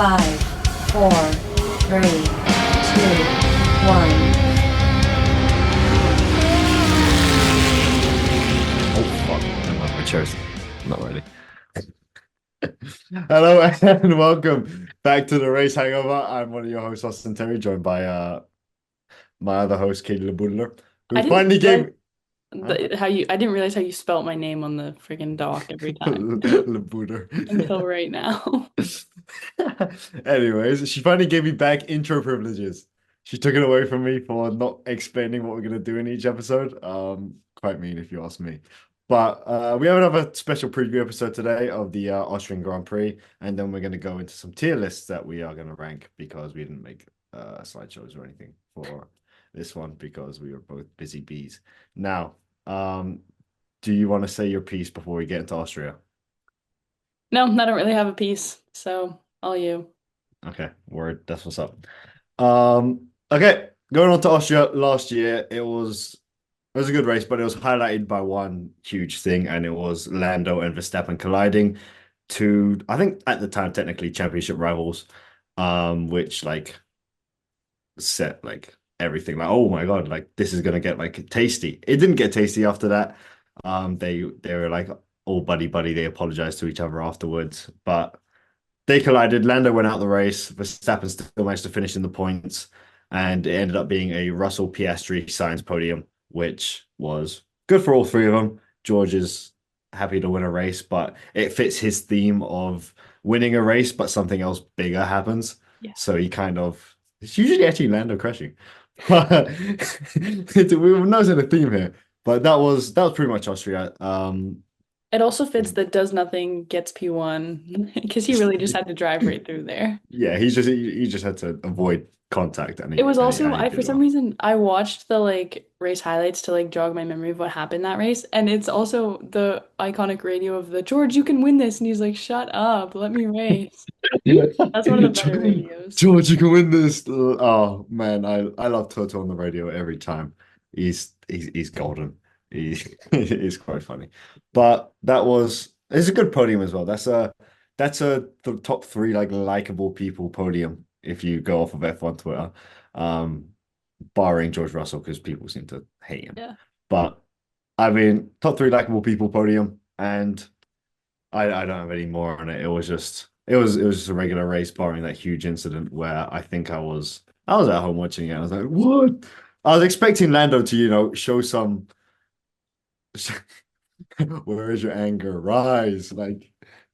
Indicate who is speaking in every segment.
Speaker 1: Five, four, three, two, one.
Speaker 2: Oh fuck! I'm not my chairs. Not really. Hello and welcome back to the Race Hangover. I'm one of your hosts, Austin Terry, joined by my other host, Katie LeBoudler,
Speaker 1: I
Speaker 2: who
Speaker 1: didn't
Speaker 2: finally
Speaker 1: realize
Speaker 2: gave huh?
Speaker 1: I didn't realize how you spelt my name on the freaking doc every time
Speaker 2: LeBoudler.
Speaker 1: until right now.
Speaker 2: Anyways, she finally gave me back intro privileges. She took it away from me for not explaining what we're gonna do in each episode. Quite mean if you ask me. But we have another special preview episode today of the Austrian Grand Prix, and then we're gonna go into some tier lists that we are gonna rank because we didn't make slideshows or anything for this one because we were both busy bees. Now, do you want to say your piece before we get into Austria?
Speaker 1: No, I don't really have a piece, so all you.
Speaker 2: Okay, word. That's what's up. Okay, going on to Austria last year, it was a good race, but it was highlighted by one huge thing, and it was Lando and Verstappen colliding to, I think at the time, technically championship rivals, which like set like everything like, oh my God, like this is gonna get like tasty. It didn't get tasty after that. They were like all buddy buddy. They apologized to each other afterwards, but they collided. Lando went out the race. Verstappen still managed to finish in the points, and it ended up being a Russell Piastri Sainz podium, which was good for all three of them. George is happy to win a race, but it fits his theme of winning a race, but something else bigger happens.
Speaker 1: Yeah.
Speaker 2: So he kind of it's usually actually Lando crashing. But we're noticing a theme here. But that was pretty much Austria.
Speaker 1: It also fits that does nothing gets P1 because he really just had to drive right through there.
Speaker 2: Yeah, he just had to avoid contact and
Speaker 1: It was also
Speaker 2: and he
Speaker 1: I for
Speaker 2: did
Speaker 1: some
Speaker 2: well.
Speaker 1: reason I watched the race highlights to jog my memory of what happened that race, and it's also the iconic radio of the George, you can win this, and he's like, "Shut up, let me race." That's one of the better radios.
Speaker 2: George, you can win this. Oh man, I love Toto on the radio every time. He's golden. He's quite funny. But it's a good podium as well. That's a the top three like likable people podium if you go off of F1 Twitter. Um, barring George Russell because people seem to hate him.
Speaker 1: Yeah.
Speaker 2: But I mean, top three likable people podium, and I don't have any more on it. It was just a regular race, barring that huge incident where I think I was at home watching it. I was like, what? I was expecting Lando to, show some where is your anger? Rise.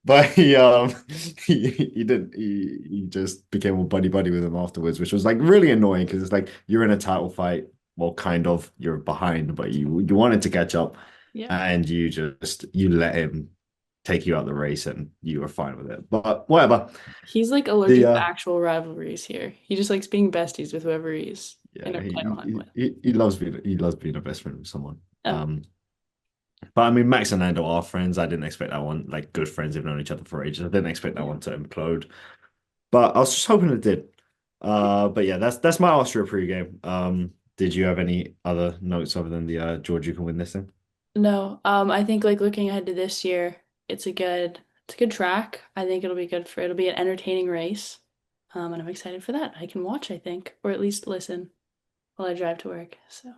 Speaker 2: But he didn't he just became a buddy buddy with him afterwards, which was like really annoying because it's like you're in a title fight. Well, kind of, you're behind, but you wanted to catch up
Speaker 1: Yeah.
Speaker 2: and you let him take you out the race and you were fine with it. But whatever.
Speaker 1: He's like
Speaker 2: The
Speaker 1: allergic to actual rivalries here. He just likes being besties with whoever he's in
Speaker 2: Yeah,
Speaker 1: a title hunt with.
Speaker 2: he loves being a best friend with someone.
Speaker 1: Oh,
Speaker 2: But I mean Max and Lando are friends. I didn't expect that one, like good friends who've known each other for ages. I didn't expect that
Speaker 1: yeah.
Speaker 2: one to implode. But I was just hoping it did. But yeah, that's my Austria pregame. Did you have any other notes other than the George you can win this thing?
Speaker 1: No, I think looking ahead to this year, it's a good track. I think it'll be an entertaining race. And I'm excited for that. I can watch, I think, or at least listen while I drive to work. So,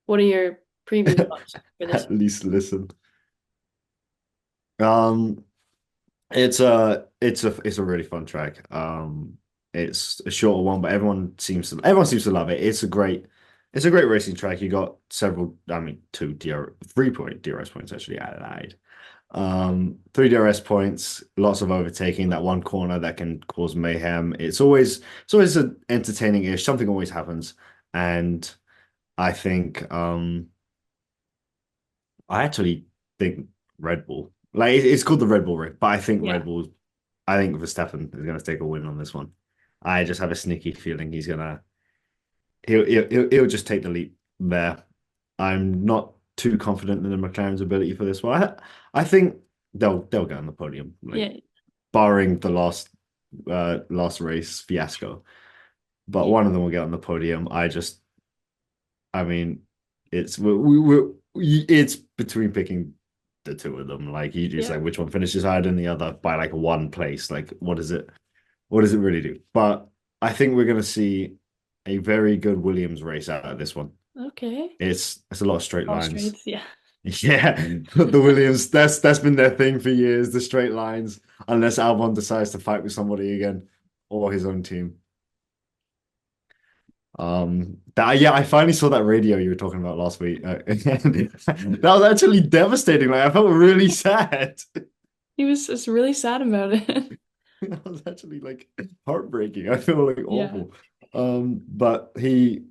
Speaker 1: what are your preview thoughts for this?
Speaker 2: At least listen. Um, it's a really fun track. It's a shorter one, but everyone seems to love it. It's a great racing track. You got several, I mean, 3 point DRS points actually added. Three DRS points, lots of overtaking. That one corner that can cause mayhem. It's always an entertaining-ish. Something always happens, and I think I actually think Red Bull. Like it's called the Red Bull ring, but
Speaker 1: Yeah.
Speaker 2: I think Verstappen is going to take a win on this one. I just have a sneaky feeling he'll just take the leap there. I'm not too confident in the McLaren's ability for this one. I think they'll get on the podium, like
Speaker 1: Yeah.
Speaker 2: barring the last race fiasco. But
Speaker 1: Yeah.
Speaker 2: one of them will get on the podium. I mean, it's between picking the two of them. Like you just
Speaker 1: Yeah.
Speaker 2: like which one finishes higher than the other by like one place. Like what is it? what does it really do? But I think we're going to see a very good Williams race out of this one.
Speaker 1: Okay.
Speaker 2: It's a lot of straight
Speaker 1: All
Speaker 2: lines.
Speaker 1: straights, yeah.
Speaker 2: Yeah, the Williams, that's been their thing for years, the straight lines, unless Albon decides to fight with somebody again or his own team. That yeah, I finally saw that radio you were talking about last week. That was actually devastating. Like I felt really sad.
Speaker 1: He was just really sad about it.
Speaker 2: That was actually like heartbreaking. I feel like
Speaker 1: Yeah.
Speaker 2: awful. But the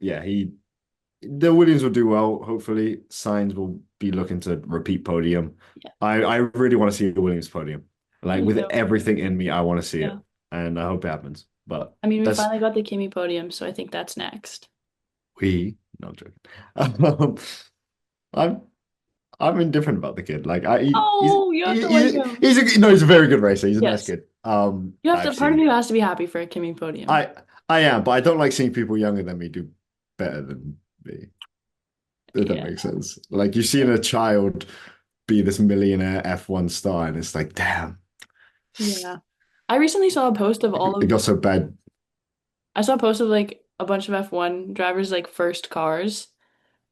Speaker 2: Williams will do well. Hopefully, Sainz will be looking to repeat podium.
Speaker 1: Yeah.
Speaker 2: I really want to see the Williams podium. Like
Speaker 1: Me
Speaker 2: with
Speaker 1: too.
Speaker 2: everything in me, I want to see
Speaker 1: Yeah.
Speaker 2: it, and I hope it happens. But
Speaker 1: I mean, we
Speaker 2: that's
Speaker 1: finally got the Kimmy podium, so I think that's next.
Speaker 2: we. No, I'm joking. Um, I'm I'm indifferent about the kid. Like
Speaker 1: Oh, you have to like him.
Speaker 2: he's a very good racer. He's a nice
Speaker 1: Yes.
Speaker 2: kid.
Speaker 1: You have to,
Speaker 2: I've
Speaker 1: part of
Speaker 2: seen
Speaker 1: you has to be happy for a Kimmy podium.
Speaker 2: I I am, but I don't like seeing people younger than me do better than me. If that
Speaker 1: Yeah.
Speaker 2: makes sense. Like you've seen a child be this millionaire F1 star, and it's like, damn,
Speaker 1: Yeah. I recently saw a post of all
Speaker 2: it
Speaker 1: of
Speaker 2: got so bad.
Speaker 1: I saw a post of like a bunch of F1 drivers like first cars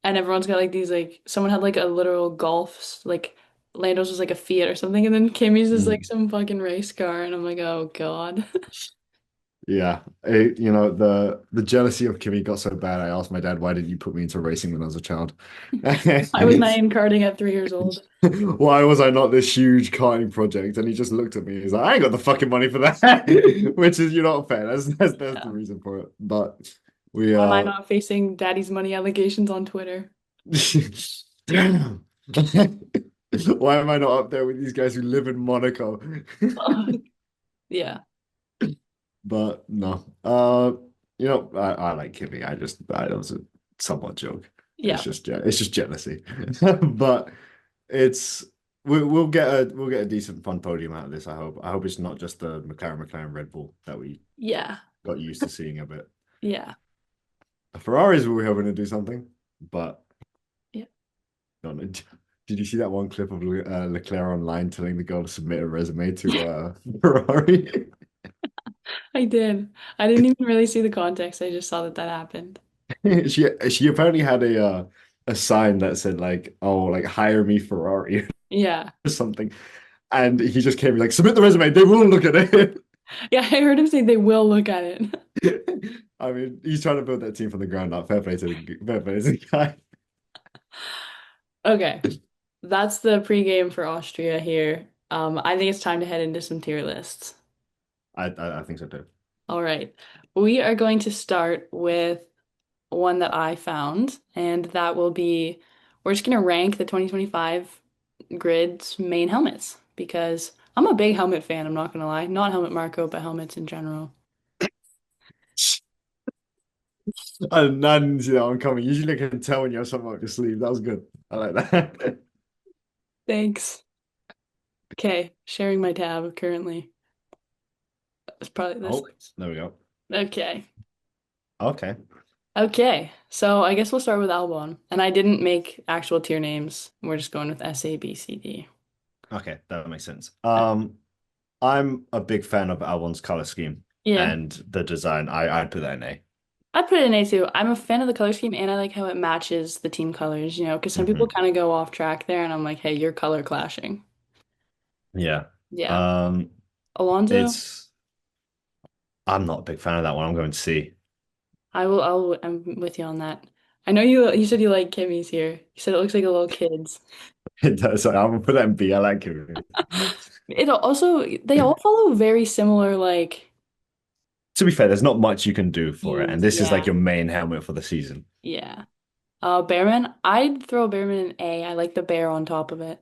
Speaker 1: and everyone's got like these like someone had like a literal Golf like Lando's was like a Fiat or something and then Kimmy's is like
Speaker 2: Mm.
Speaker 1: some fucking race car and I'm like, "Oh God."
Speaker 2: Yeah, the jealousy of Kimi got so bad. I asked my dad, "Why didn't you put me into racing when I was a child?"
Speaker 1: I was not in karting at 3 years old.
Speaker 2: Why was I not this huge karting project? And he just looked at me. He's like, "I ain't got the fucking money for that," which is you're not fair. That's the
Speaker 1: Yeah.
Speaker 2: reason for it. But we
Speaker 1: Why am I not facing daddy's money allegations on Twitter?
Speaker 2: damn. Why am I not up there with these guys who live in Monaco?
Speaker 1: Yeah.
Speaker 2: But no, I like Kimmy. That was a somewhat joke.
Speaker 1: Yeah.
Speaker 2: It's just jealousy. But it's we'll get a decent fun podium out of this. I hope it's not just the McLaren Red Bull that we
Speaker 1: Yeah.
Speaker 2: got used to seeing a bit.
Speaker 1: Yeah.
Speaker 2: The Ferraris we were hoping to do something, but
Speaker 1: Yeah.
Speaker 2: no, no. Did you see that one clip of Leclerc online telling the girl to submit a resume to Ferrari?
Speaker 1: I did. I didn't even really see the context. I just saw that that happened.
Speaker 2: She apparently had a sign that said like, oh, like hire me Ferrari
Speaker 1: Yeah.
Speaker 2: or something. And he just came like, submit the resume, they will look at it.
Speaker 1: Yeah, I heard him say they will look at it.
Speaker 2: I mean, he's trying to build that team from the ground up. Fair play to the guy.
Speaker 1: Okay. That's the pregame for Austria here. I think it's time to head into some tier lists.
Speaker 2: I think so too.
Speaker 1: All right. We are going to start with one that I found, and that will be we're just going to rank the 2025 grid's main helmets because I'm a big helmet fan, I'm not going to lie. Not helmet Marco, but helmets in general.
Speaker 2: I didn't see that one coming. Usually I can tell when you have something up your sleeve. That was good. I like that.
Speaker 1: Thanks. Okay, sharing my tab currently. It's probably this.
Speaker 2: Oh, there we go.
Speaker 1: Okay.
Speaker 2: Okay.
Speaker 1: Okay. So I guess we'll start with Albon. And I didn't make actual tier names. We're just going with S, A, B, C, D.
Speaker 2: Okay, that makes sense. I'm a big fan of Albon's color scheme
Speaker 1: Yeah.
Speaker 2: and the design. I'd put that in A.
Speaker 1: I'd put it in A too. I'm a fan of the color scheme and I like how it matches the team colors, because some people
Speaker 2: Hmm.
Speaker 1: kind of go off track there and I'm like, hey, you're color clashing.
Speaker 2: Yeah.
Speaker 1: Yeah.
Speaker 2: Um,
Speaker 1: Alonso,
Speaker 2: it's I'm not a big fan of that one. I'm going to C.
Speaker 1: I'm with you on that. I know you said you like Kimmy's here. You said it looks like a little kid's.
Speaker 2: It does. I'm gonna put that in B. I like it.
Speaker 1: It also they all follow very similar like
Speaker 2: To be fair, there's not much you can do for it, and
Speaker 1: themes.
Speaker 2: this is like
Speaker 1: Yeah.
Speaker 2: your main helmet for the season.
Speaker 1: Yeah. Bearman, I'd throw Bearman in A. I like the bear on top of it.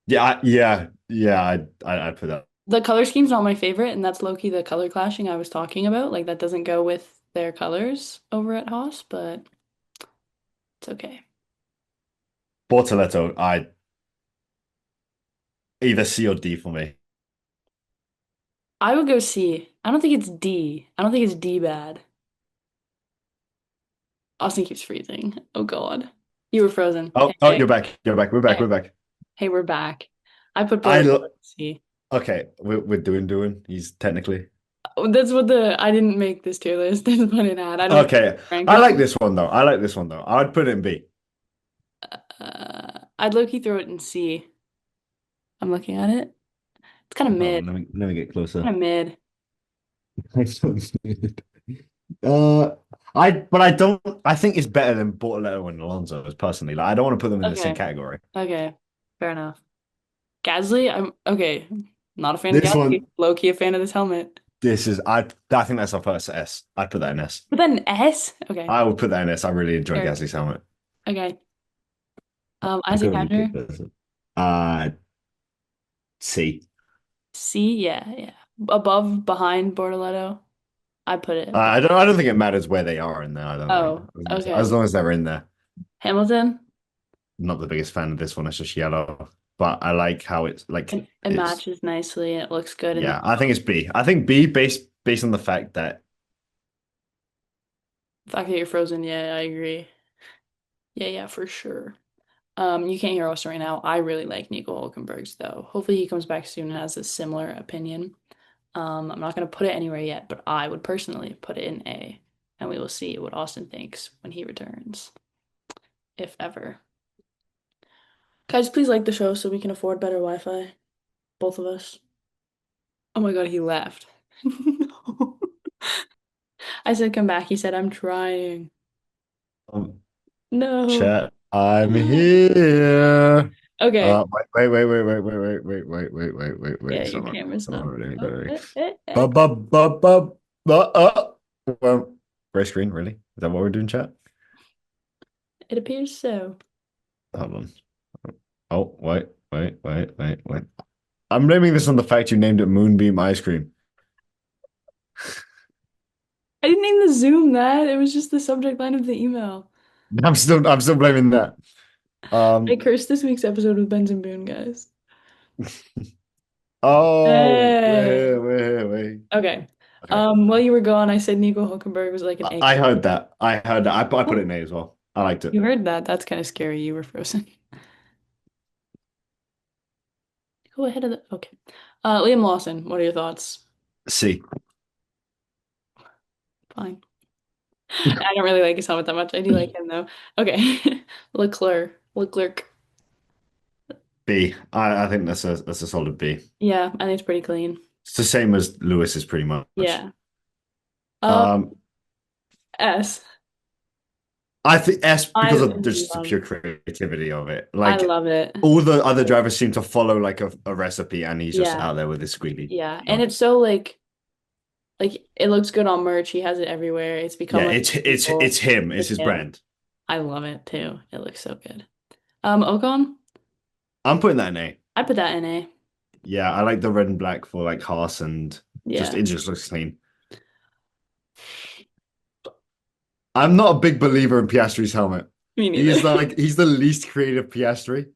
Speaker 2: Yeah. I'd put that.
Speaker 1: The color scheme's not my favorite, and that's low-key the color clashing I was talking about. Like that doesn't go with their colors over at Haas, but it's okay.
Speaker 2: Bortoletto, I either C or D for me.
Speaker 1: I would go C. I don't think it's D. I don't think it's D bad. Austin keeps freezing. Oh God. You were frozen.
Speaker 2: Oh,
Speaker 1: Hey,
Speaker 2: oh,
Speaker 1: hey,
Speaker 2: you're back. You're back. We're back.
Speaker 1: hey.
Speaker 2: We're back.
Speaker 1: Hey, we're back. I put
Speaker 2: I
Speaker 1: both
Speaker 2: lo
Speaker 1: C.
Speaker 2: Okay, we're doing. He's technically.
Speaker 1: That's what the I didn't make this tier list. That's what it had. I don't
Speaker 2: Okay,
Speaker 1: rank
Speaker 2: I
Speaker 1: it.
Speaker 2: like this one though. I like this one though. I'd put it in B.
Speaker 1: I'd low-key throw it in C. I'm looking at it. It's kind of
Speaker 2: Hold
Speaker 1: mid.
Speaker 2: on, let me get closer.
Speaker 1: Kind of mid.
Speaker 2: Uh, but I don't. I think it's better than Bortoletto and Alonso's personally. Like, I don't want to put them in the same
Speaker 1: Okay.
Speaker 2: category.
Speaker 1: Okay. Fair enough. Gasly, I'm okay. Not a fan of
Speaker 2: This
Speaker 1: Gasly.
Speaker 2: one,
Speaker 1: Low-key a fan of this helmet.
Speaker 2: this is. I think that's our first S. I'd put that in S.
Speaker 1: But then S? Okay.
Speaker 2: I would put that in S. I really enjoy
Speaker 1: Fair.
Speaker 2: Gasly's helmet.
Speaker 1: Okay.
Speaker 2: I
Speaker 1: Isaac
Speaker 2: could really
Speaker 1: Hadjar.
Speaker 2: good person. Uh, C.
Speaker 1: C, yeah, yeah. Above, behind Bortoletto. I put it above.
Speaker 2: I don't think it matters where they are in there. I don't think
Speaker 1: Oh,
Speaker 2: as
Speaker 1: okay.
Speaker 2: long as they're in there.
Speaker 1: Hamilton.
Speaker 2: Not the biggest fan of this one. It's just yellow, but I like how it's like
Speaker 1: It
Speaker 2: it's.
Speaker 1: matches nicely and it looks good in the
Speaker 2: Yeah, I think
Speaker 1: photo.
Speaker 2: it's B. I think B based on the fact that
Speaker 1: The fact that you're frozen, yeah, I agree. Yeah, yeah, for sure. You can't hear us right now. I really like Nico Hulkenberg's though. Hopefully he comes back soon and has a similar opinion. I'm not gonna put it anywhere yet, but I would personally put it in A, and we will see what Austin thinks when he returns, if ever. Guys, please like the show so we can afford better Wi-Fi, both of us. Oh my God, he left. No. I said come back. He said I'm trying.
Speaker 2: um,
Speaker 1: No.
Speaker 2: chat, I'm here.
Speaker 1: Okay. Yeah,
Speaker 2: Wait.
Speaker 1: your
Speaker 2: Someone,
Speaker 1: camera's not. Oh,
Speaker 2: ba ba ba ba ba. Well, gray screen, really? Is that what we're doing, chat?
Speaker 1: It appears so.
Speaker 2: Hold on. Oh, wait. I'm blaming this on the fact you named it Moonbeam Ice Cream.
Speaker 1: I didn't name the Zoom that. It was just the subject line of the email.
Speaker 2: I'm still blaming that.
Speaker 1: I
Speaker 2: Um,
Speaker 1: cursed this week's episode with Benz and Boone, guys.
Speaker 2: oh,
Speaker 1: Hey.
Speaker 2: wait.
Speaker 1: Okay.
Speaker 2: Okay.
Speaker 1: While you were gone, I said Nico Hulkenberg was like an A.
Speaker 2: I heard that. I heard that. I put it
Speaker 1: Oh,
Speaker 2: in A as well. I liked it.
Speaker 1: you heard that. That's kind of scary. You were frozen. Go ahead of the. Okay. Liam Lawson, what are your thoughts?
Speaker 2: C.
Speaker 1: Fine. I don't really like his helmet that much. I do like him though. Okay. Leclerc. Leclerc.
Speaker 2: B. I think that's a solid B.
Speaker 1: Yeah, I think it's pretty clean.
Speaker 2: It's the same as Lewis's pretty much.
Speaker 1: Yeah. Um,
Speaker 2: Um,
Speaker 1: S.
Speaker 2: I think S
Speaker 1: I
Speaker 2: because of just the
Speaker 1: love.
Speaker 2: pure creativity of it.
Speaker 1: I
Speaker 2: Like
Speaker 1: love it.
Speaker 2: all the other drivers seem to follow like a recipe, and he's just
Speaker 1: Yeah.
Speaker 2: out there with his squealy.
Speaker 1: Yeah. And it's so like it looks good on merch. He has it everywhere. It's become
Speaker 2: Yeah,
Speaker 1: like
Speaker 2: it's
Speaker 1: people.
Speaker 2: him. It's
Speaker 1: It's
Speaker 2: his
Speaker 1: him.
Speaker 2: brand.
Speaker 1: I love it too. It looks so good. Ocon,
Speaker 2: I'm putting that in A.
Speaker 1: I put that in A.
Speaker 2: Yeah, I like the red and black for like Haas and just
Speaker 1: Yeah,
Speaker 2: it just looks clean. I'm not a big believer in Piastri's helmet.
Speaker 1: me neither.
Speaker 2: He's the least creative Piastri.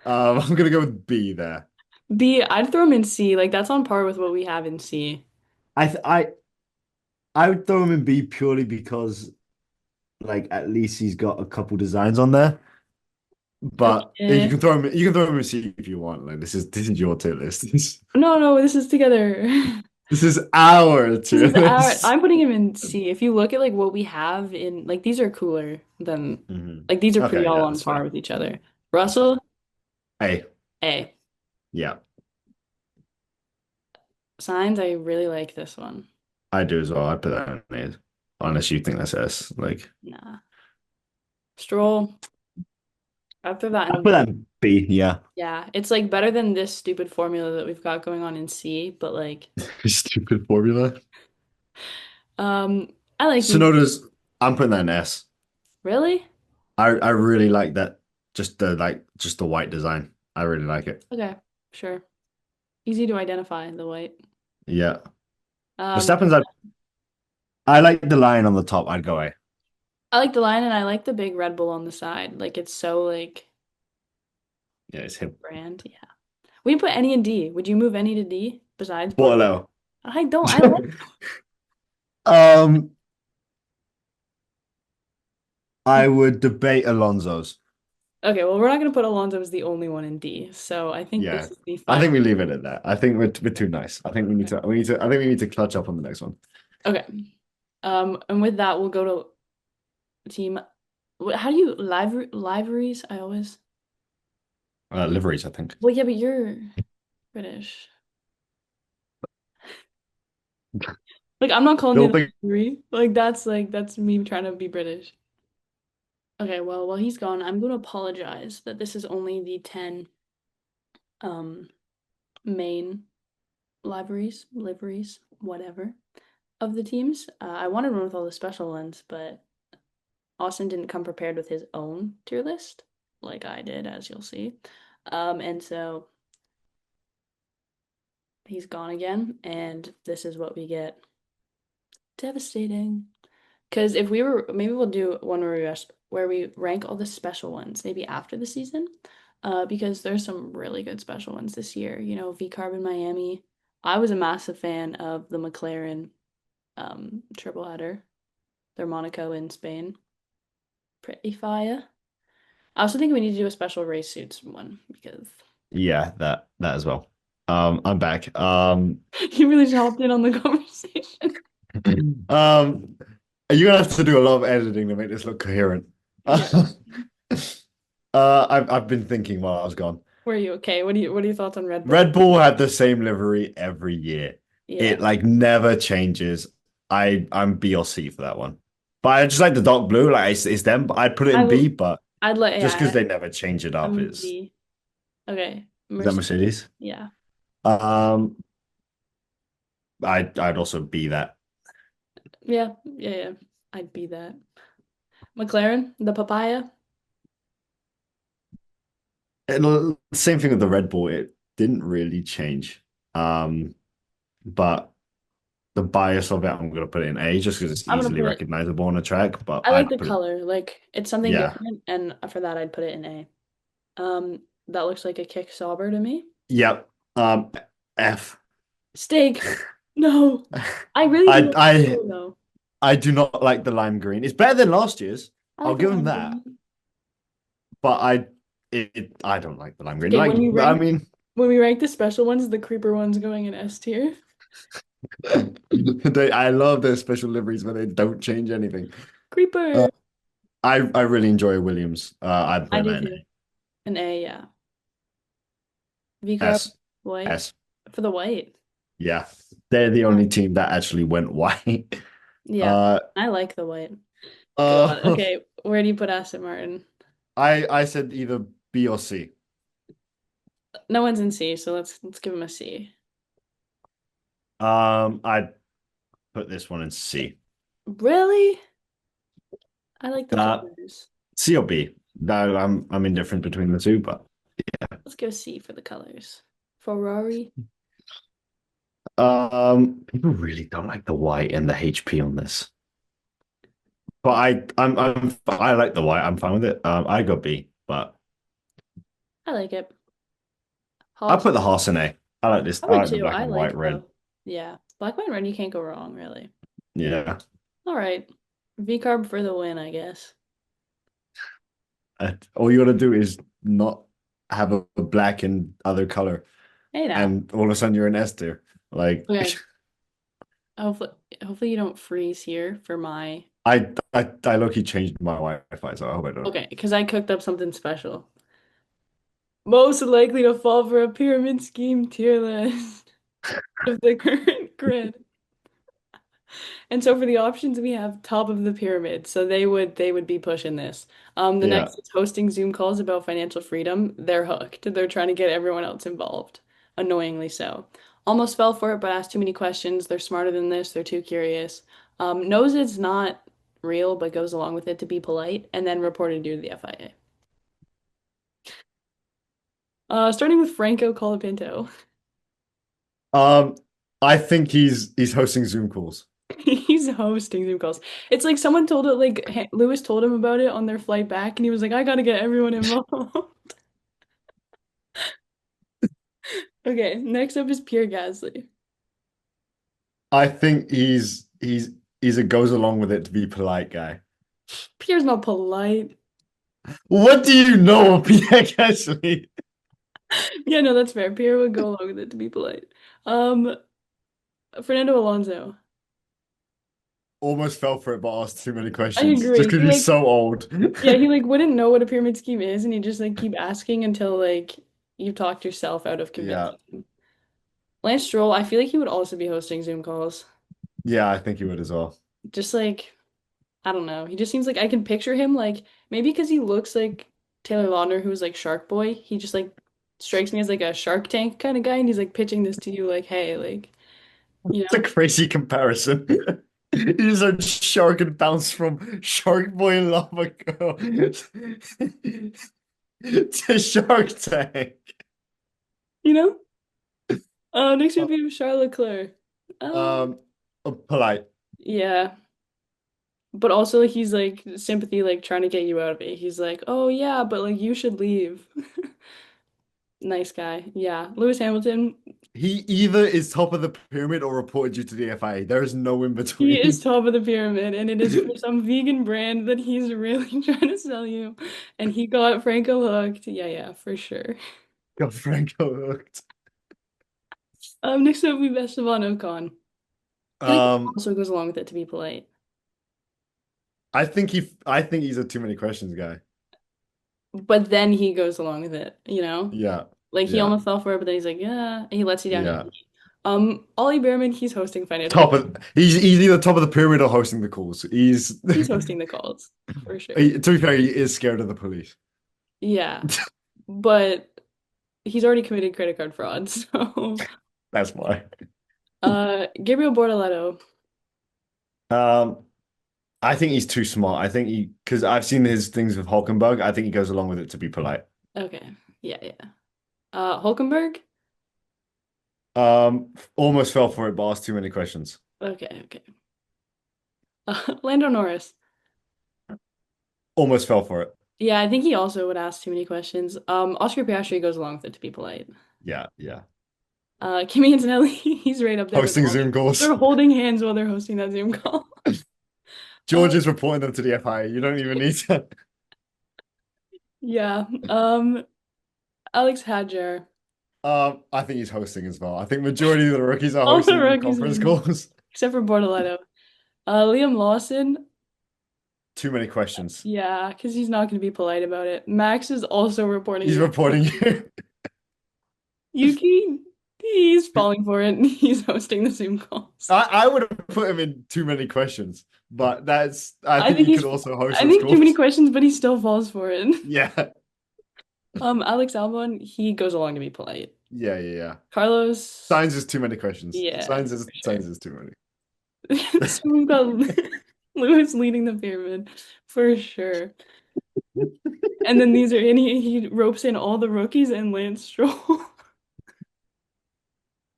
Speaker 2: I'm gonna go with B there.
Speaker 1: B, I'd throw him in C. Like that's on par with what we have in C.
Speaker 2: I th I would throw him in B purely because like at least he's got a couple designs on there. But
Speaker 1: Okay.
Speaker 2: you can throw him in C if you want. Like this is your tier list.
Speaker 1: No, no, this is together.
Speaker 2: This is our
Speaker 1: This
Speaker 2: tier
Speaker 1: is our.
Speaker 2: list.
Speaker 1: I'm putting him in C. If you look at like what we have in like these are cooler than like these are pretty
Speaker 2: Okay,
Speaker 1: all
Speaker 2: yeah,
Speaker 1: on
Speaker 2: that's
Speaker 1: par
Speaker 2: fair.
Speaker 1: with each other.
Speaker 2: That's fair.
Speaker 1: Russell,
Speaker 2: A,
Speaker 1: A.
Speaker 2: yeah,
Speaker 1: Signs, I really like this one.
Speaker 2: I do as well. I put that in A. Unless you think that's S. Like
Speaker 1: Nah. Stroll, after that
Speaker 2: I
Speaker 1: in
Speaker 2: put that in B, yeah.
Speaker 1: yeah, it's like better than this stupid formula that we've got going on in C, but like
Speaker 2: Stupid formula.
Speaker 1: um I like these.
Speaker 2: Sonoda's I'm putting that in S.
Speaker 1: Really?
Speaker 2: I really like that just the white design. I really like it.
Speaker 1: Okay, sure. Easy to identify the white.
Speaker 2: Yeah.
Speaker 1: Um
Speaker 2: Verstappen's I like the line on the top. I'd go A.
Speaker 1: I like the line and I like the big Red Bull on the side. Like it's so like
Speaker 2: Yeah, it's him.
Speaker 1: brand. Yeah. We put any in D. Would you move any to D besides Bordeaux?
Speaker 2: Bortolo.
Speaker 1: I don't. I like
Speaker 2: Um, I would debate Alonso's.
Speaker 1: Okay, well, we're not going to put Alonso as the only one in D. So I think
Speaker 2: Yeah,
Speaker 1: this is the
Speaker 2: I
Speaker 1: final.
Speaker 2: think we leave it at that. I think we're too nice. I think I think we need to clutch up on the next one.
Speaker 1: Okay. And with that, we'll go to team. How do you liveries? I always.
Speaker 2: Liveries, I think.
Speaker 1: Well, yeah, but you're British. Like, I'm not calling
Speaker 2: Still
Speaker 1: it
Speaker 2: think,
Speaker 1: a livery. Like that's me trying to be British. Okay, well, while he's gone, I'm going to apologize that this is only the 10 um main liveries, whatever, of the teams. I wanted one with all the special ones, but Austin didn't come prepared with his own tier list, like I did, as you'll see. And so he's gone again, and this is what we get. Devastating. Because if we were, maybe we'll do one where we rank all the special ones, maybe after the season. Because there's some really good special ones this year. You know, V-Carb in Miami. I was a massive fan of the McLaren triple header. Their Monaco in Spain. Pretty fire. I also think we need to do a special race suits one because
Speaker 2: yeah, that as well. I'm back.
Speaker 1: you really just hopped in on the conversation.
Speaker 2: Um, you're gonna have to do a lot of editing to make this look coherent.
Speaker 1: Yeah.
Speaker 2: I've been thinking while I was gone.
Speaker 1: Were you okay? What are your thoughts on Red Bull?
Speaker 2: Red Bull had the same livery every year.
Speaker 1: Yeah.
Speaker 2: It like never changes. I'm B or C for that one. But I just like the dark blue. Like it's them. But I'd put it
Speaker 1: I
Speaker 2: in B.
Speaker 1: will
Speaker 2: But
Speaker 1: I'd let
Speaker 2: just because
Speaker 1: yeah,
Speaker 2: they never change it up
Speaker 1: I'm
Speaker 2: is
Speaker 1: the okay.
Speaker 2: that
Speaker 1: Mercedes.
Speaker 2: Mercedes?
Speaker 1: Yeah.
Speaker 2: Um, I'd also be that.
Speaker 1: Yeah. I'd be that. McLaren, the papaya.
Speaker 2: Same thing with the Red Bull. It didn't really change. Um, but the bias of it, I'm gonna put it in A just because it's
Speaker 1: I'm gonna
Speaker 2: easily
Speaker 1: put it
Speaker 2: recognizable on a track. But
Speaker 1: I like
Speaker 2: I'd
Speaker 1: the
Speaker 2: put it,
Speaker 1: color. Like it's something
Speaker 2: yeah,
Speaker 1: different, and for that I'd put it in A. That looks like a kick sauber to me.
Speaker 2: yep. F.
Speaker 1: Steak. No. I really do
Speaker 2: I
Speaker 1: like the
Speaker 2: I
Speaker 1: color though.
Speaker 2: I do not like the lime green. It's better than last year's.
Speaker 1: I
Speaker 2: I'll
Speaker 1: like the
Speaker 2: give him
Speaker 1: lime
Speaker 2: that.
Speaker 1: green.
Speaker 2: But I don't like the lime green.
Speaker 1: Okay,
Speaker 2: Like I mean,
Speaker 1: when we rank the special ones, the creeper ones going in S tier.
Speaker 2: I love their special liveries where they don't change anything. Uh,
Speaker 1: Creeper.
Speaker 2: I really enjoy Williams. I'm
Speaker 1: I
Speaker 2: putting
Speaker 1: do
Speaker 2: that in
Speaker 1: too. An A, yeah. V carb
Speaker 2: S.
Speaker 1: white
Speaker 2: S.
Speaker 1: for the white.
Speaker 2: Yeah, they're the
Speaker 1: Huh.
Speaker 2: only team that actually went white.
Speaker 1: Yeah,
Speaker 2: Uh,
Speaker 1: I like the white. God.
Speaker 2: uh,
Speaker 1: Okay, where do you put Aston Martin?
Speaker 2: I said either B or C.
Speaker 1: No one's in C, so let's give him a C.
Speaker 2: I'd put this one in C.
Speaker 1: Really? I like the
Speaker 2: Uh,
Speaker 1: colors.
Speaker 2: C or B. No, I'm indifferent between the two, but
Speaker 1: Let's go C for the colors. Ferrari.
Speaker 2: people really don't like the white and the HP on this. But I like the white. I'm fine with it. I got B, but
Speaker 1: I like it.
Speaker 2: I
Speaker 1: Haas.
Speaker 2: put the Haas in A. I like this.
Speaker 1: I
Speaker 2: I
Speaker 1: would
Speaker 2: like the
Speaker 1: too.
Speaker 2: black
Speaker 1: I
Speaker 2: and white
Speaker 1: like
Speaker 2: red.
Speaker 1: yeah. Black, white, and red, you can't go wrong, really.
Speaker 2: Yeah.
Speaker 1: All right. V carb for the win, I guess.
Speaker 2: All you gotta do is not have a black and other color,
Speaker 1: Hey now.
Speaker 2: and all of a sudden you're an S tier. Like
Speaker 1: Okay. Hopefully, hopefully you don't freeze here for my.
Speaker 2: I low-key changed my Wi-Fi, so I hope I don't.
Speaker 1: Okay, because I cooked up something special. Most likely to fall for a pyramid scheme tier list of the current grid. And so for the options, we have top of the pyramid. So they would be pushing this. The
Speaker 2: Yeah.
Speaker 1: next is hosting Zoom calls about financial freedom. They're hooked. They're trying to get everyone else involved. Annoyingly so. Almost fell for it, but asked too many questions. They're smarter than this. They're too curious. Knows it's not real, but goes along with it to be polite, and then reported due to the FIA. Starting with Franco Colapinto.
Speaker 2: Um, I think he's hosting Zoom calls.
Speaker 1: He's hosting Zoom calls. It's like someone told it, like Lewis told him about it on their flight back, and he was like, I gotta get everyone involved. Okay, next up is Pierre Gasly.
Speaker 2: I think he's a goes along with it to be polite guy.
Speaker 1: Pierre's not polite.
Speaker 2: What do you know of Pierre Gasly?
Speaker 1: Yeah, no, that's fair. Pierre would go along with it to be polite. Um, Fernando Alonso.
Speaker 2: Almost fell for it, but asked too many
Speaker 1: I
Speaker 2: questions just
Speaker 1: agree.
Speaker 2: because he's so old.
Speaker 1: Yeah, he like wouldn't know what a pyramid scheme is, and he just like keep asking until like you talked yourself out of
Speaker 2: Yeah.
Speaker 1: convincing him. Lance Stroll, I feel like he would also be hosting Zoom calls.
Speaker 2: Yeah, I think he would as well.
Speaker 1: Just like, I don't know. He just seems like I can picture him like maybe because he looks like Taylor Lautner, who's like Shark Boy. He just like strikes me as like a Shark Tank kind of guy, and he's like pitching this to you like, hey, like, you
Speaker 2: It's a
Speaker 1: know,
Speaker 2: crazy comparison. He's a shark and bounced from Shark Boy and Lava Girl to Shark Tank.
Speaker 1: you know. Next would be Charles Leclerc. Um,
Speaker 2: Um, Polite.
Speaker 1: yeah. But also like, he's like sympathy, like trying to get you out of it. He's like, oh yeah, but like you should leave. Nice guy. Yeah. Lewis Hamilton,
Speaker 2: He either is top of the pyramid or reported you to the FIA. There is no in
Speaker 1: he is
Speaker 2: between.
Speaker 1: top of the pyramid, and it is for some vegan brand that he's really trying to sell you. And he got Franco hooked. Yeah, yeah, for sure.
Speaker 2: Got Franco hooked.
Speaker 1: Next up we Esteban Ocon. I feel like he
Speaker 2: Um,
Speaker 1: also goes along with it to be polite.
Speaker 2: I think he's a too many questions guy.
Speaker 1: But then he goes along with it, you know?
Speaker 2: Yeah,
Speaker 1: Like he
Speaker 2: yeah,
Speaker 1: almost fell for it, but then he's like, yeah, and he lets you down
Speaker 2: yeah.
Speaker 1: easy. Ollie Behrman, he's hosting financial.
Speaker 2: Top of he's either top of the pyramid or hosting the calls. He's
Speaker 1: He's hosting the calls for sure.
Speaker 2: to be fair, he is scared of the police.
Speaker 1: Yeah, but he's already committed credit card fraud. So,
Speaker 2: That's why.
Speaker 1: Gabriel Bortoleto.
Speaker 2: Um, I think he's too smart. I think he because I've seen his things with Hulkenberg. I think he goes along with it to be polite.
Speaker 1: Okay, yeah, yeah. Hulkenberg.
Speaker 2: Almost fell for it, but asked too many questions.
Speaker 1: Okay, okay. Lando Norris.
Speaker 2: Almost fell for it.
Speaker 1: Yeah, I think he also would ask too many questions. Oscar Piastri goes along with it to be polite.
Speaker 2: Yeah, yeah.
Speaker 1: Kimi Antonelli, he's right up there with
Speaker 2: Hosting
Speaker 1: all
Speaker 2: Zoom
Speaker 1: them.
Speaker 2: calls.
Speaker 1: They're holding hands while they're hosting that Zoom call. Uh,
Speaker 2: George is reporting them to the FIA. You don't even need to.
Speaker 1: yeah. Alex Hadjar.
Speaker 2: I think he's hosting as well. I think majority of the rookies are
Speaker 1: All the
Speaker 2: hosting
Speaker 1: rookies
Speaker 2: conference
Speaker 1: are,
Speaker 2: calls.
Speaker 1: except for Bortoleto. Liam Lawson.
Speaker 2: Too many questions.
Speaker 1: Yeah, because he's not going to be polite about it. Max is also reporting
Speaker 2: He's
Speaker 1: you.
Speaker 2: reporting you.
Speaker 1: Yuki, he's falling for it. He's hosting the Zoom calls.
Speaker 2: I would have put him in too many questions, but I
Speaker 1: I
Speaker 2: think
Speaker 1: think
Speaker 2: he
Speaker 1: he's,
Speaker 2: could also host
Speaker 1: I
Speaker 2: those
Speaker 1: think too many
Speaker 2: calls.
Speaker 1: questions, but he still falls for it.
Speaker 2: Yeah.
Speaker 1: Alex Albon, he goes along to be polite.
Speaker 2: Yeah, yeah, yeah.
Speaker 1: Carlos,
Speaker 2: Signs is too many questions.
Speaker 1: yeah, for sure.
Speaker 2: Signs is too many.
Speaker 1: So we've got Lewis leading the pyramid for sure. And then he ropes in all the rookies and Lance Stroll.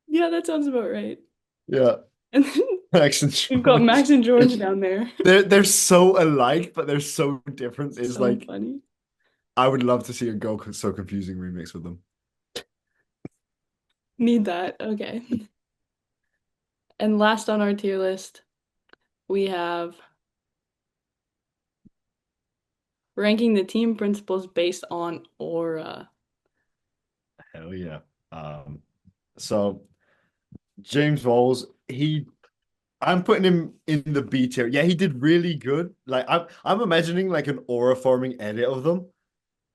Speaker 1: Yeah, that sounds about right.
Speaker 2: Yeah.
Speaker 1: And then
Speaker 2: Max and
Speaker 1: we've got
Speaker 2: George.
Speaker 1: Max and George down there.
Speaker 2: They're so alike, but they're so different. It's
Speaker 1: So
Speaker 2: like
Speaker 1: funny.
Speaker 2: I would love to see a Go So Confusing remix with them.
Speaker 1: Need that. Okay. And last on our tier list, we have ranking the team principals based on aura.
Speaker 2: Hell yeah. So James Bowles, I'm putting him in the B tier. Yeah, he did really good. Like I'm imagining like an aura forming edit of them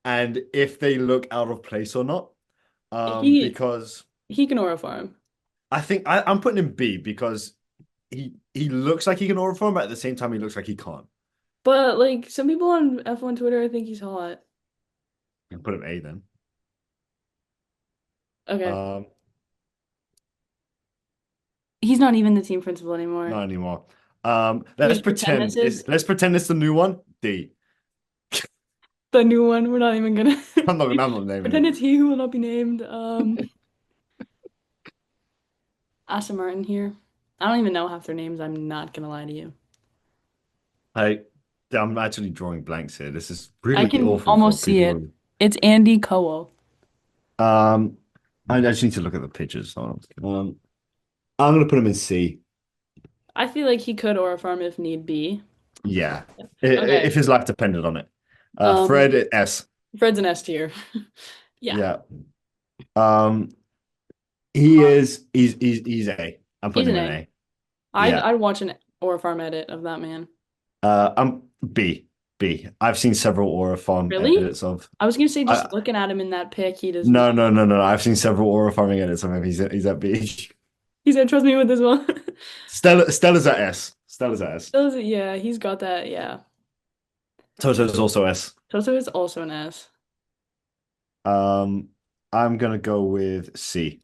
Speaker 2: and if they look out of place or not.
Speaker 1: He
Speaker 2: Because
Speaker 1: he can aura farm.
Speaker 2: I'm putting him B because he looks like he can aura form, but at the same time he looks like he can't.
Speaker 1: But like some people on F1 Twitter, I think he's hot.
Speaker 2: I can put him A then.
Speaker 1: Okay.
Speaker 2: Um,
Speaker 1: He's not even the team principal anymore.
Speaker 2: Not anymore.
Speaker 1: Can we pretend this is
Speaker 2: Let's pretend it's the new one. D.
Speaker 1: the new one? We're not even gonna
Speaker 2: I'm not naming
Speaker 1: pretend
Speaker 2: it.
Speaker 1: it's he who will not be named. Aston Martin here. I don't even know half their names. I'm not gonna lie to you.
Speaker 2: I I'm actually drawing blanks here. This is
Speaker 1: I
Speaker 2: really
Speaker 1: can
Speaker 2: awful for
Speaker 1: almost see
Speaker 2: people
Speaker 1: it.
Speaker 2: who
Speaker 1: It's Andy Cowell.
Speaker 2: um I just need to look at the pictures. Hold on. I'm gonna put him in C.
Speaker 1: I feel like he could aura farm if need be.
Speaker 2: Yeah.
Speaker 1: Okay.
Speaker 2: If his life depended on it.
Speaker 1: Um,
Speaker 2: Fred S.
Speaker 1: Fred's an S tier. Yeah,
Speaker 2: Yeah. Um, he's A. I'm
Speaker 1: he's
Speaker 2: putting
Speaker 1: an
Speaker 2: him in
Speaker 1: A.
Speaker 2: A.
Speaker 1: I'd
Speaker 2: Yeah.
Speaker 1: I'd watch an Aura Farm edit of that man.
Speaker 2: I'm B. B. I've seen several Aura Farm
Speaker 1: Really?
Speaker 2: edits of.
Speaker 1: I was gonna say just
Speaker 2: I
Speaker 1: looking at him in that pic, he does
Speaker 2: No,
Speaker 1: not.
Speaker 2: no, no, no, no. I've seen several Aura Farming edits of him. He's at B.
Speaker 1: He said, "Trust me with this one."
Speaker 2: Stella's at S. Stella's at S.
Speaker 1: Yeah, he's got that. Yeah,
Speaker 2: Toto's also S.
Speaker 1: Toto is also an S.
Speaker 2: Um, I'm gonna go with C.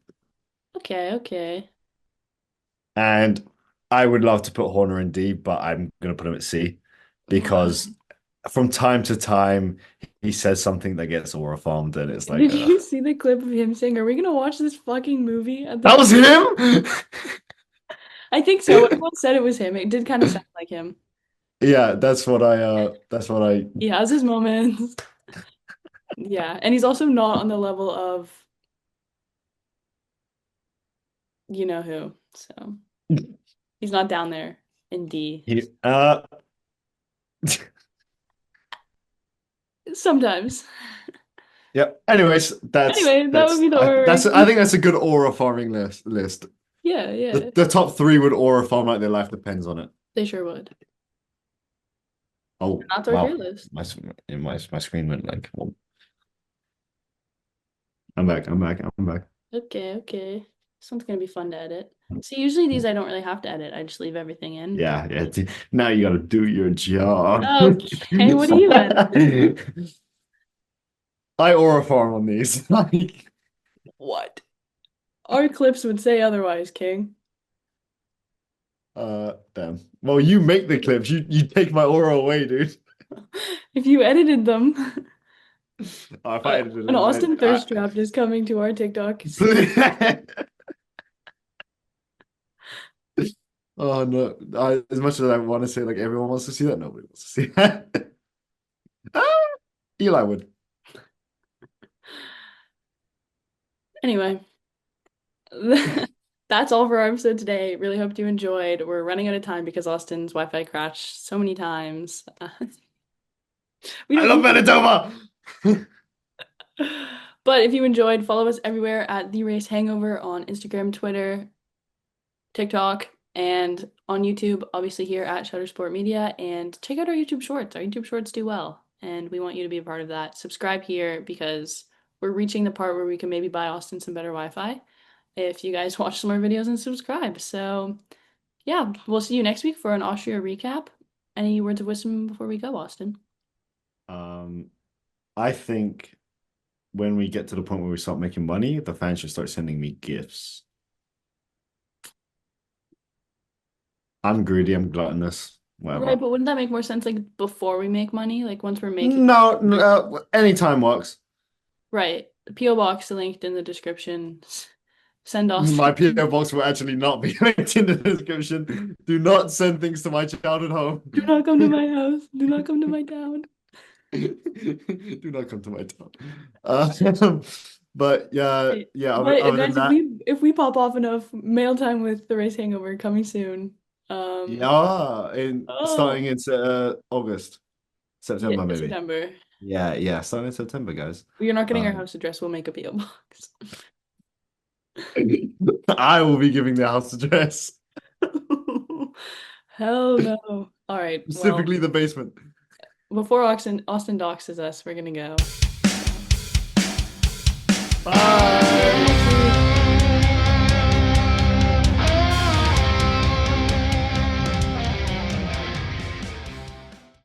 Speaker 1: Okay, okay.
Speaker 2: And I would love to put Horner in D, but I'm gonna put him at C because from time to time he says something that gets aura farmed, and it's like,
Speaker 1: Did
Speaker 2: ugh.
Speaker 1: you see the clip of him saying, "Are we gonna watch this fucking movie at the
Speaker 2: That
Speaker 1: end?"
Speaker 2: was him.
Speaker 1: I think so. Everyone said it was him. It did kind of sound like him.
Speaker 2: Yeah, that's what I
Speaker 1: He has his moments. Yeah, and he's also not on the level of you know who. So he's not down there in D.
Speaker 2: he
Speaker 1: Sometimes.
Speaker 2: Yep. Anyways,
Speaker 1: Anyway, that would be the order
Speaker 2: I
Speaker 1: ranking.
Speaker 2: think that's a good aura farming list.
Speaker 1: Yeah, yeah.
Speaker 2: The top three would aura farm like their life depends on it.
Speaker 1: They sure would.
Speaker 2: Oh
Speaker 1: That's our tier
Speaker 2: wow,
Speaker 1: list.
Speaker 2: my screen went like, well, I'm back. I'm back. I'm back.
Speaker 1: Okay, okay. This one's gonna be fun to edit. See, usually these I don't really have to edit. I just leave everything in, but
Speaker 2: Yeah, yeah. Now you got to do your job.
Speaker 1: okay, what do you edit?
Speaker 2: I aura farm on these. Like,
Speaker 1: What? Our clips would say otherwise, King.
Speaker 2: damn. Well, you make the clips. You take my aura away, dude.
Speaker 1: If you edited them.
Speaker 2: Oh, if I edited
Speaker 1: An
Speaker 2: them,
Speaker 1: Austin thirst trap is coming to our TikTok.
Speaker 2: Oh no! As much as I want to say, like everyone wants to see that, nobody wants to see that. Ah, Eli would.
Speaker 1: Anyway, that's all for our episode today. Really hope you enjoyed. We're running out of time because Austin's Wi-Fi crashed so many times. We
Speaker 2: I love
Speaker 1: don't.
Speaker 2: Manitoba.
Speaker 1: But if you enjoyed, follow us everywhere at The Race Hangover on Instagram, Twitter, TikTok, and on YouTube, obviously here at Shutter Sport Media. And check out our YouTube shorts. Our YouTube shorts do well, and we want you to be a part of that. Subscribe here because we're reaching the part where we can maybe buy Austin some better Wi-Fi if you guys watch some more videos and subscribe. So yeah, we'll see you next week for an Austria recap. Any words of wisdom before we go, Austin?
Speaker 2: Um, I think when we get to the point where we start making money, the fans should start sending me gifts. I'm greedy. I'm gluttonous.
Speaker 1: Right,
Speaker 2: Whatever.
Speaker 1: but wouldn't that make more sense like before we make money? Like once we're making
Speaker 2: No,
Speaker 1: money?
Speaker 2: no, anytime works.
Speaker 1: Right. The PO box linked in the description. Send
Speaker 2: My
Speaker 1: Austin.
Speaker 2: PO box will actually not be linked in the description. Do not send things to my childhood home.
Speaker 1: Do not come to my house. Do not come to my town.
Speaker 2: Do not come to my town. Uh, but yeah,
Speaker 1: Right.
Speaker 2: yeah.
Speaker 1: But
Speaker 2: Other than
Speaker 1: guys,
Speaker 2: that,
Speaker 1: if we pop off enough, mail time with the race hangover coming soon.
Speaker 2: yeah, in
Speaker 1: Oh
Speaker 2: starting in August,
Speaker 1: yeah,
Speaker 2: September maybe.
Speaker 1: September.
Speaker 2: Yeah, yeah, starting in September, guys.
Speaker 1: You're not getting our
Speaker 2: Um,
Speaker 1: house address. We'll make a PO box.
Speaker 2: I will be giving the house address,
Speaker 1: Hell no. All right. Well,
Speaker 2: specifically the basement.
Speaker 1: before Austin doxes us, we're gonna go.
Speaker 2: Bye.